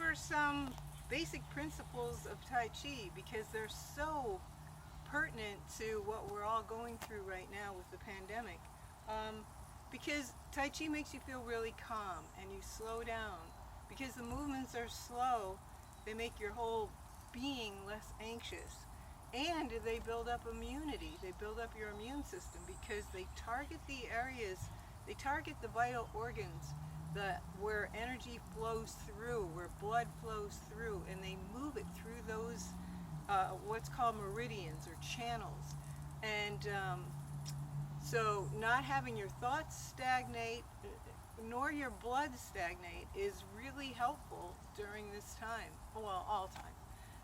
over some basic principles of Tai Chi because they're so pertinent to what we're all going through right now with the pandemic. Because Tai Chi makes you feel really calm and you slow down. Because the movements are slow, they make your whole being less anxious. And they build up immunity. They build up your immune system because they target the areas, they target the vital organs where energy flows through, where blood flows through, and they move it through those what's called meridians or channels. And so not having your thoughts stagnate nor your blood stagnate is really helpful during this time, well, all time.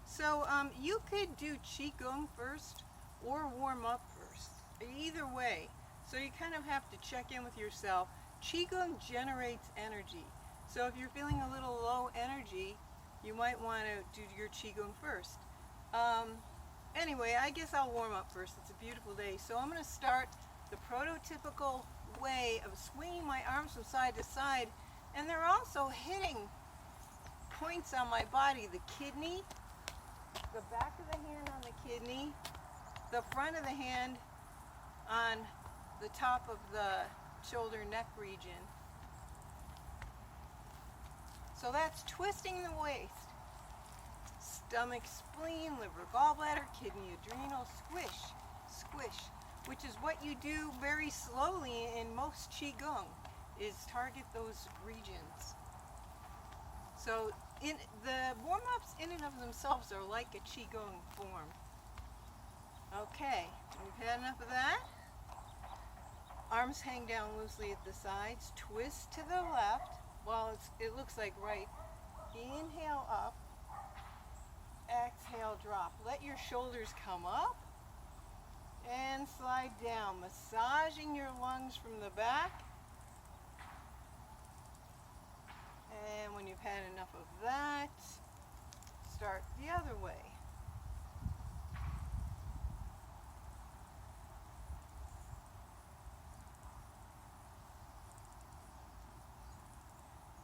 So you could do Qigong first or warm up first, either way. So you kind of have to check in with yourself. Qigong generates energy. So if you're feeling a little low energy, you might want to do your Qigong first. Anyway, I guess I'll warm up first. It's a beautiful day. So I'm going to start the prototypical way of swinging my arms from side to side. And they're also hitting points on my body. The kidney, the back of the hand on the kidney, the front of the hand on the top of the shoulder neck region. So that's twisting the waist. Stomach, spleen, liver, gallbladder, kidney, adrenal, squish, squish, which is what you do very slowly in most Qigong, is target those regions. So the warm-ups in and of themselves are like a Qigong form. Okay, we've had enough of that. Arms hang down loosely at the sides. Twist to the left. Well, it looks like right. Inhale up. Exhale, drop. Let your shoulders come up and slide down, massaging your lungs from the back. And when you've had enough of that, start the other way.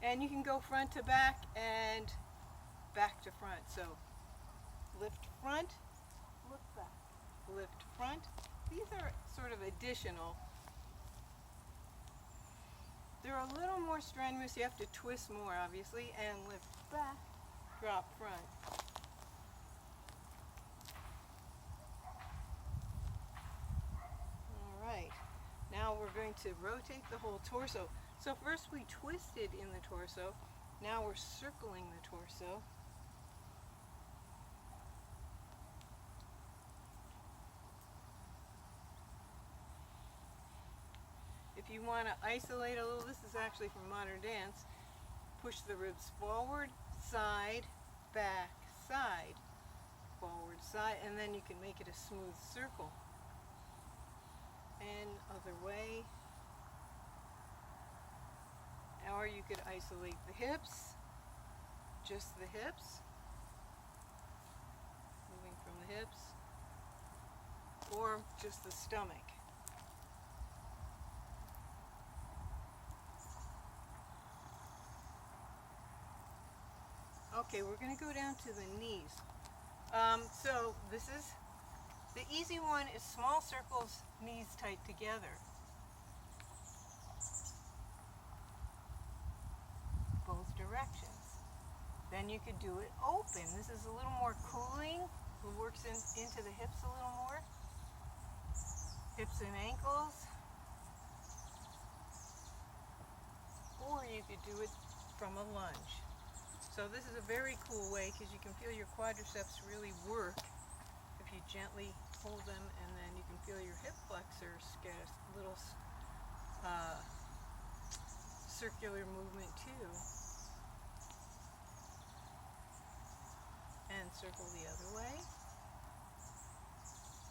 And you can go front to back and back to front. So lift front, look back, lift front. These are sort of additional. They're a little more strenuous. You have to twist more, obviously, and lift back, drop front. All right. Now we're going to rotate the whole torso. So first we twisted in the torso. Now we're circling the torso. If you want to isolate a little, this is actually from modern dance. Push the ribs forward, side, back, side, forward, side, and then you can make it a smooth circle. And other way. Or you could isolate the hips, just the hips, moving from the hips, or just the stomach. Okay, we're going to go down to the knees. So this is, the easy one is small circles, knees tight together. Both directions. Then you could do it open. This is a little more cooling. It works into the hips a little more. Hips and ankles. Or you could do it from a lunge. So this is a very cool way because you can feel your quadriceps really work if you gently hold them, and then you can feel your hip flexors get a little circular movement too. And circle the other way.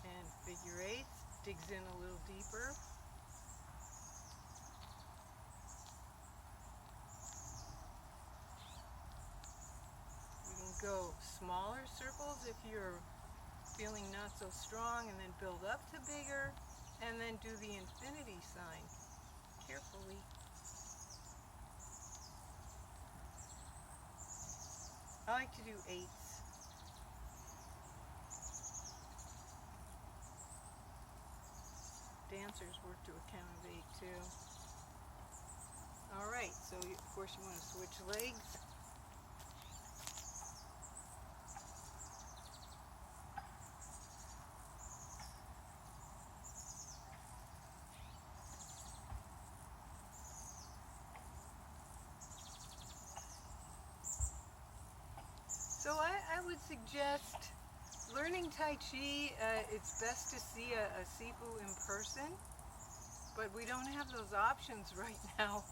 And figure eights, digs in a little deeper. Go smaller circles if you're feeling not so strong, and then build up to bigger, and then do the infinity sign carefully. I like to do 8s. Dancers work to a count of 8 too. Alright, so of course you want to switch legs. So I would suggest learning Tai Chi. It's best to see a Sifu in person, but we don't have those options right now.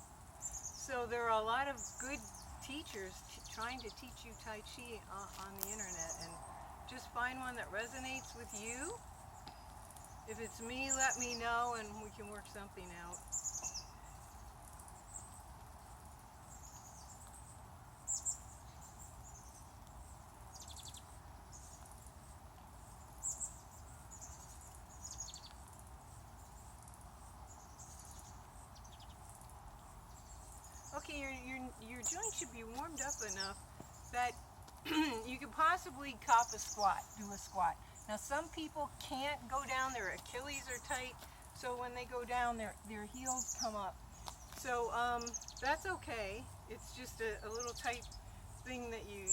So there are a lot of good teachers trying to teach you Tai Chi on the internet, and just find one that resonates with you. If it's me, let me know and we can work something out. Okay, your joint should be warmed up enough that you could possibly cop a squat, do a squat. Now some people can't go down, their Achilles are tight, so when they go down their heels come up. So that's okay. It's just a little tight thing that you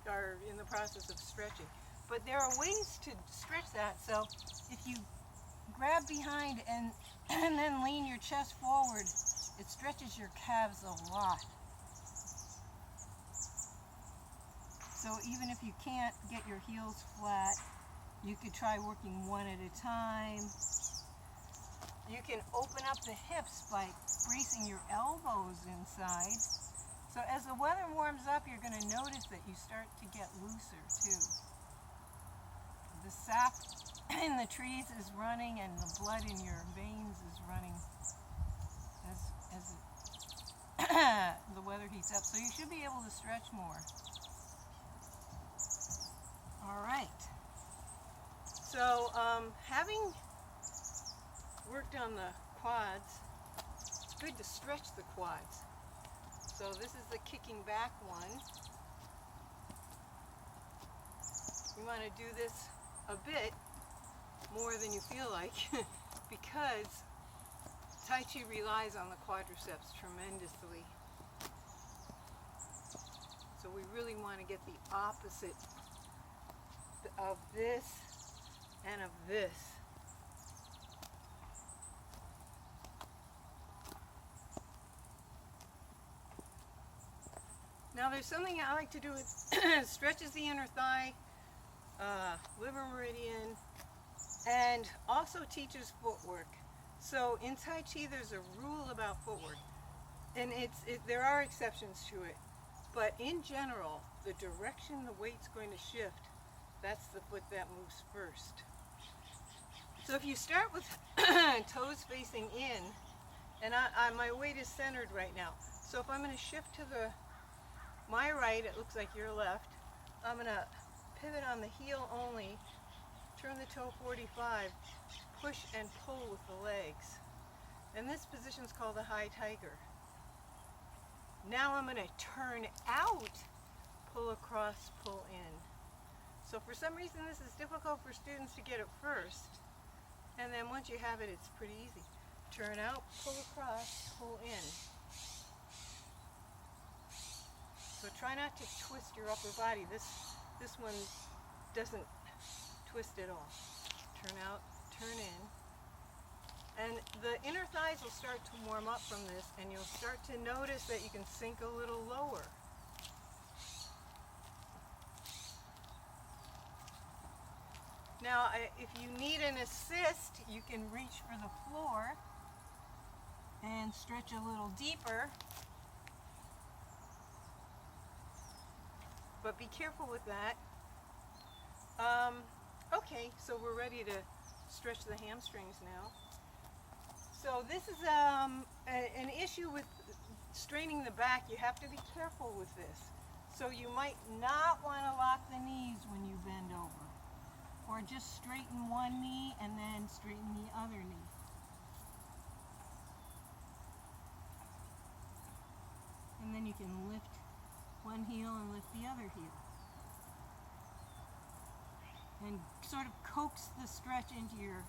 are in the process of stretching. But there are ways to stretch that. So if you grab behind and then lean your chest forward, it stretches your calves a lot. So even if you can't get your heels flat, you could try working one at a time. You can open up the hips by bracing your elbows inside. So as the weather warms up, you're going to notice that you start to get looser too. The sap in the trees is running and the blood in your veins is running as the weather heats up. So you should be able to stretch more. All right. So having worked on the quads, it's good to stretch the quads. So this is the kicking back one. You want to do this a bit more than you feel like because Tai Chi relies on the quadriceps tremendously. So we really want to get the opposite of this and of this. Now there's something I like to do, it stretches the inner thigh, liver meridian, and also teaches footwork. So in Tai Chi there's a rule about footwork, and there are exceptions to it, but in general the direction the weight's going to shift, that's the foot that moves first. So if you start with toes facing in, and my weight is centered right now, so if I'm going to shift to my right, it looks like your left, I'm going to pivot on the heel only, turn the toe 45, push and pull with the legs. And this position is called the high tiger. Now I'm going to turn out, pull across, pull in. So for some reason this is difficult for students to get at first, and then once you have it, it's pretty easy. Turn out, pull across, pull in. So try not to twist your upper body. This one doesn't twist at all. Turn out, turn in. And the inner thighs will start to warm up from this, and you'll start to notice that you can sink a little lower. Now, if you need an assist, you can reach for the floor and stretch a little deeper. But be careful with that. Okay, so we're ready to stretch the hamstrings now. So this is an issue with straining the back. You have to be careful with this. So you might not want to lock the knees when you bend over. Or just straighten one knee and then straighten the other knee. And then you can lift one heel and lift the other heel. and sort of coax the stretch into your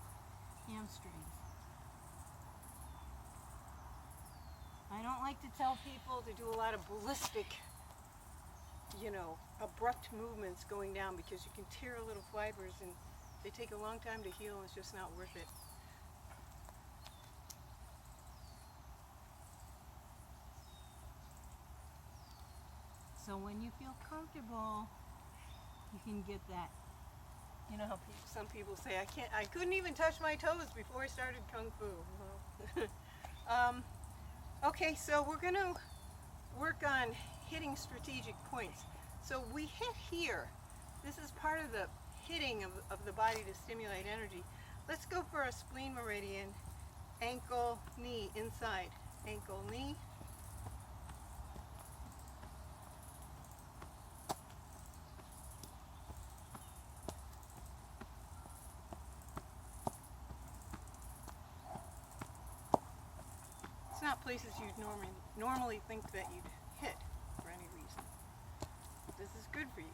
hamstrings. I don't like to tell people to do a lot of ballistic, abrupt movements going down, because you can tear little fibers and they take a long time to heal and it's just not worth it. So when you feel comfortable, you can get that. You know how some people say, I couldn't even touch my toes before I started Kung Fu. Well, okay, so we're going to work on hitting strategic points. So we hit here. This is part of the hitting of the body to stimulate energy. Let's go for a spleen meridian, ankle, knee, inside. Ankle, knee. It's not places you'd normally think that you'd hit for any reason. This is good for you.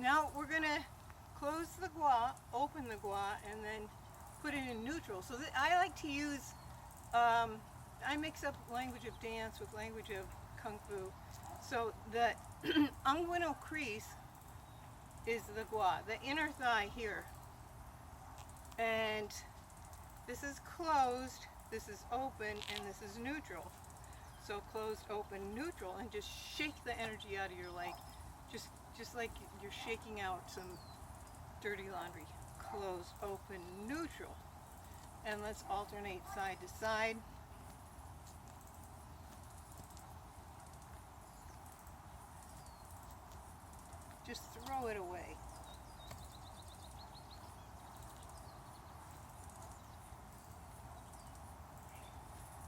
Now we're going to close the gua, open the gua, and then put it in neutral. So I like to use, I mix up language of dance with language of Kung Fu. So the unguinal crease is the gua, the inner thigh here. And this is closed, this is open, and this is neutral. So closed, open, neutral, and just shake the energy out of your leg. Just like you're shaking out some dirty laundry. Closed, open, neutral. And let's alternate side to side. Just throw it away.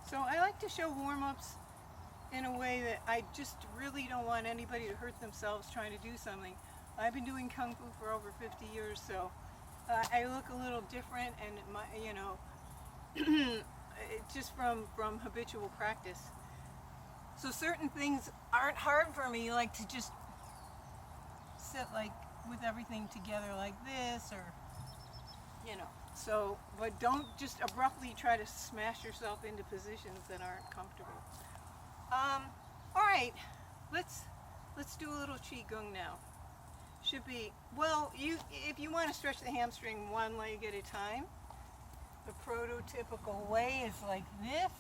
So I like to show warm-ups in a way that I just really don't want anybody to hurt themselves trying to do something. I've been doing Kung Fu for over 50 years, so I look a little different, and just from habitual practice. So certain things aren't hard for me, like to just sit like with everything together like this, or so, but don't just abruptly try to smash yourself into positions that aren't comfortable. All right, let's do a little Qigong now. Should be, well, if you want to stretch the hamstring one leg at a time, the prototypical way is like this.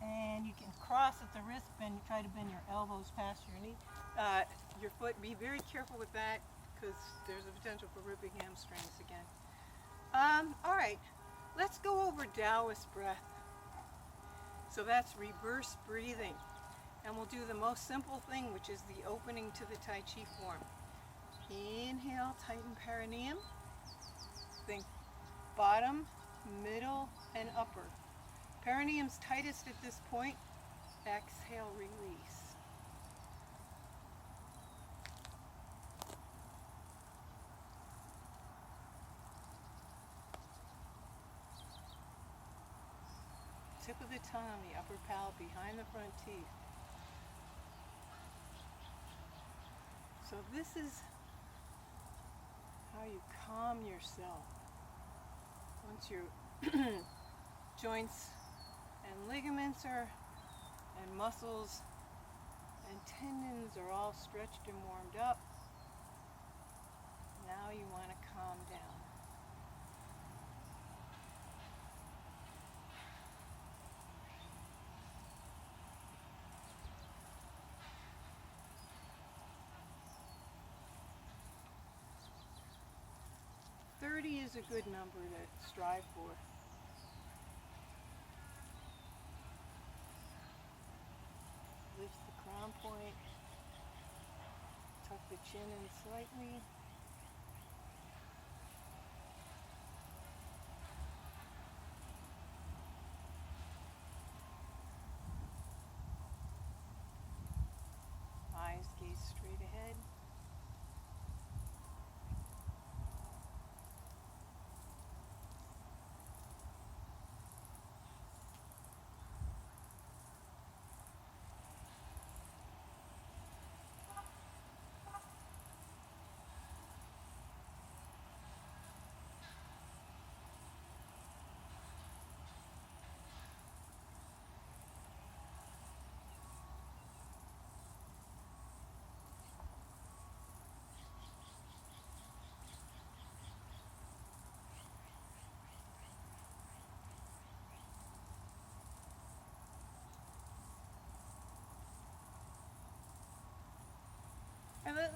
And you can cross at the wrist, try to bend your elbows past your knee. Your foot, be very careful with that, because there's a potential for ripping hamstrings again. All right, let's go over Taoist breath. So that's reverse breathing. And we'll do the most simple thing, which is the opening to the Tai Chi form. Inhale, tighten perineum. Think bottom, middle, and upper. Perineum's tightest at this point. Exhale, release. Tip of the tongue on the upper palate behind the front teeth. So this is how you calm yourself. Once your joints and ligaments and muscles and tendons are all stretched and warmed up, now you want to calm down. Is a good number to strive for. Lift the crown point, tuck the chin in slightly. Eyes gaze straight ahead.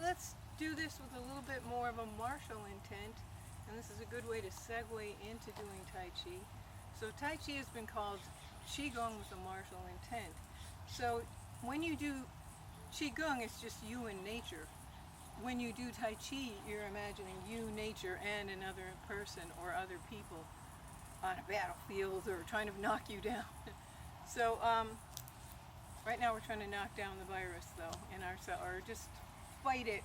let's do this with a little bit more of a martial intent, and this is a good way to segue into doing Tai Chi. So Tai Chi has been called Qigong with a martial intent. So when you do Qigong, it's just you and nature. When you do Tai Chi, you're imagining you, nature, and another person or other people on a battlefield or trying to knock you down. So right now we're trying to knock down the virus though in ourselves, or just fight it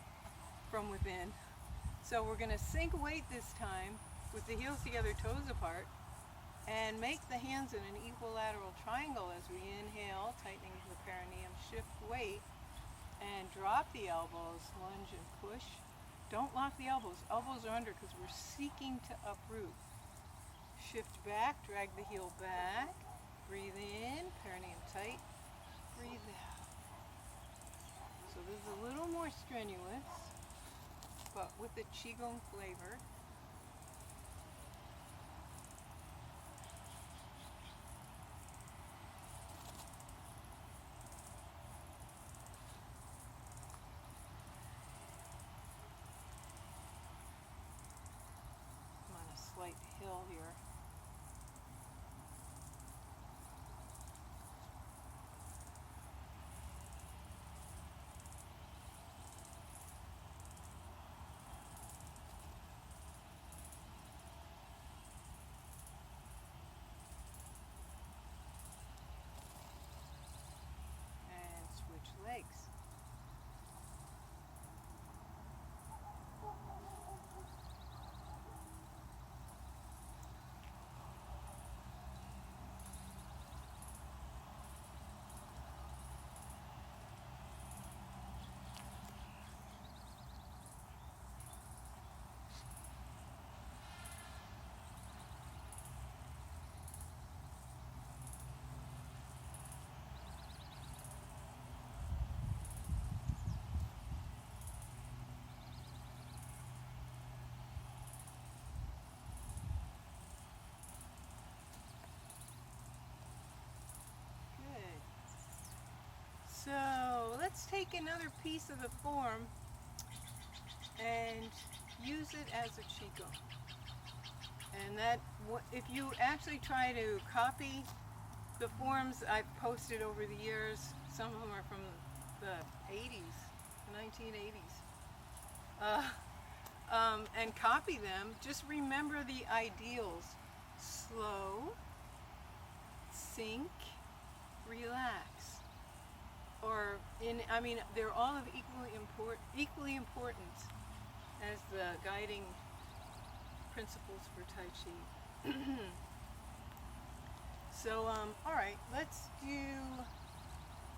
from within. So we're going to sink weight this time with the heels together, toes apart, and make the hands in an equilateral triangle as we inhale, tightening the perineum, shift weight, and drop the elbows, lunge and push. Don't lock the elbows. Elbows are under because we're seeking to uproot. Shift back, drag the heel back, breathe in, perineum tight, breathe out. So this is a little more strenuous, but with the Qigong flavor. I'm on a slight hill here. Legs. So let's take another piece of the form and use it as a Qigong. And that, if you actually try to copy the forms I've posted over the years, some of them are from the 80s, the 1980s, and copy them, just remember the ideals. Slow, sink, relax. Or they're all of equally important as the guiding principles for Tai Chi. So, all right, let's do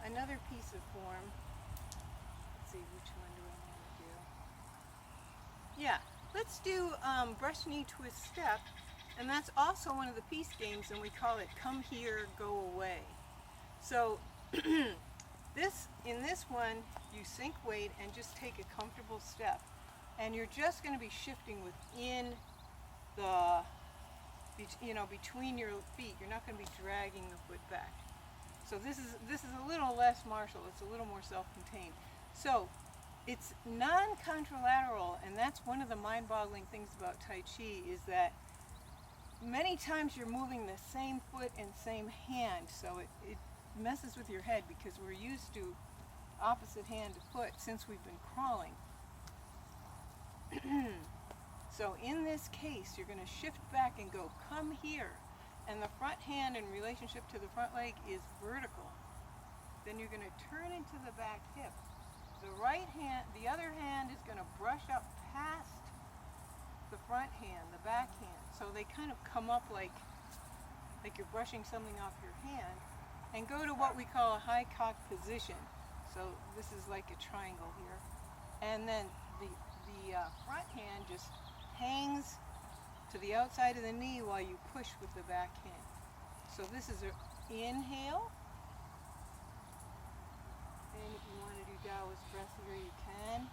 another piece of form. Let's see, which one do I want to do? Yeah, let's do brush knee twist step, and that's also one of the peace games, and we call it come here, go away. So, in this one, you sink weight and just take a comfortable step. And you're just going to be shifting within the, between your feet. You're not going to be dragging the foot back. So this is a little less martial. It's a little more self-contained. So it's non-contralateral, and that's one of the mind-boggling things about Tai Chi, is that many times you're moving the same foot and same hand. So it messes with your head because we're used to opposite hand to foot since we've been crawling. So in this case, you're going to shift back and go, come here. And the front hand in relationship to the front leg is vertical. Then you're going to turn into the back hip. The other hand is going to brush up past the front hand, the back hand. So they kind of come up like you're brushing something off your hand, and go to what we call a high cock position. So this is like a triangle here. And then the front hand just hangs to the outside of the knee while you push with the back hand. So this is an inhale. And if you want to do Taoist breath here, you can.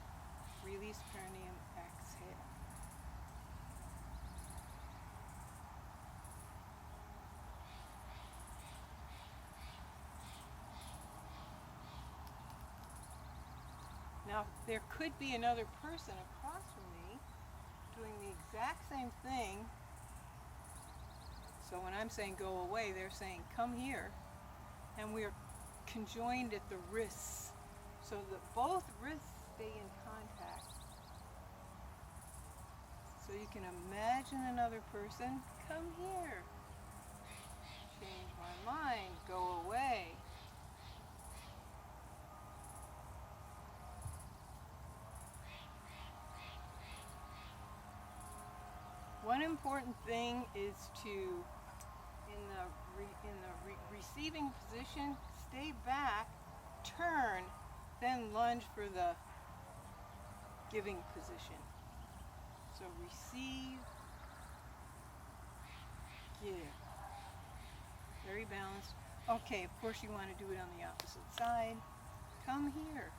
Release perineum, exhale. Now, there could be another person across from me doing the exact same thing. So when I'm saying go away, they're saying come here. And we're conjoined at the wrists so that both wrists stay in contact. So you can imagine another person, come here. Change my mind, go away. One important thing is to, in the receiving position, stay back, turn, then lunge for the giving position. So receive, give. Very balanced. Okay, of course you want to do it on the opposite side. Come here.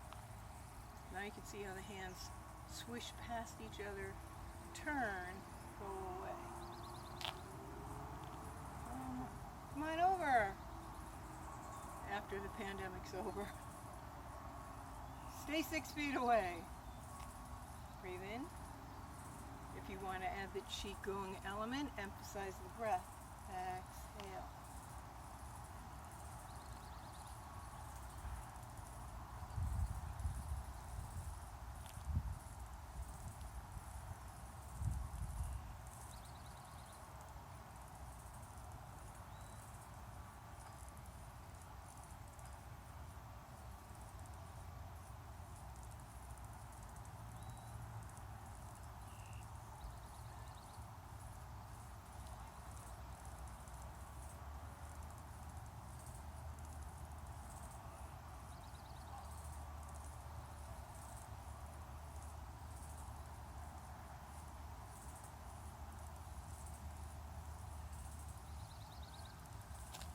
Now you can see how the hands swish past each other, turn, go away. Come on over after the pandemic's over. Stay 6 feet away. Breathe in. If you want to add the Qigong element, emphasize the breath. Exhale.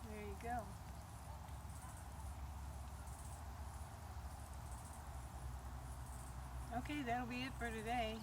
There you go. Okay, that'll be it for today.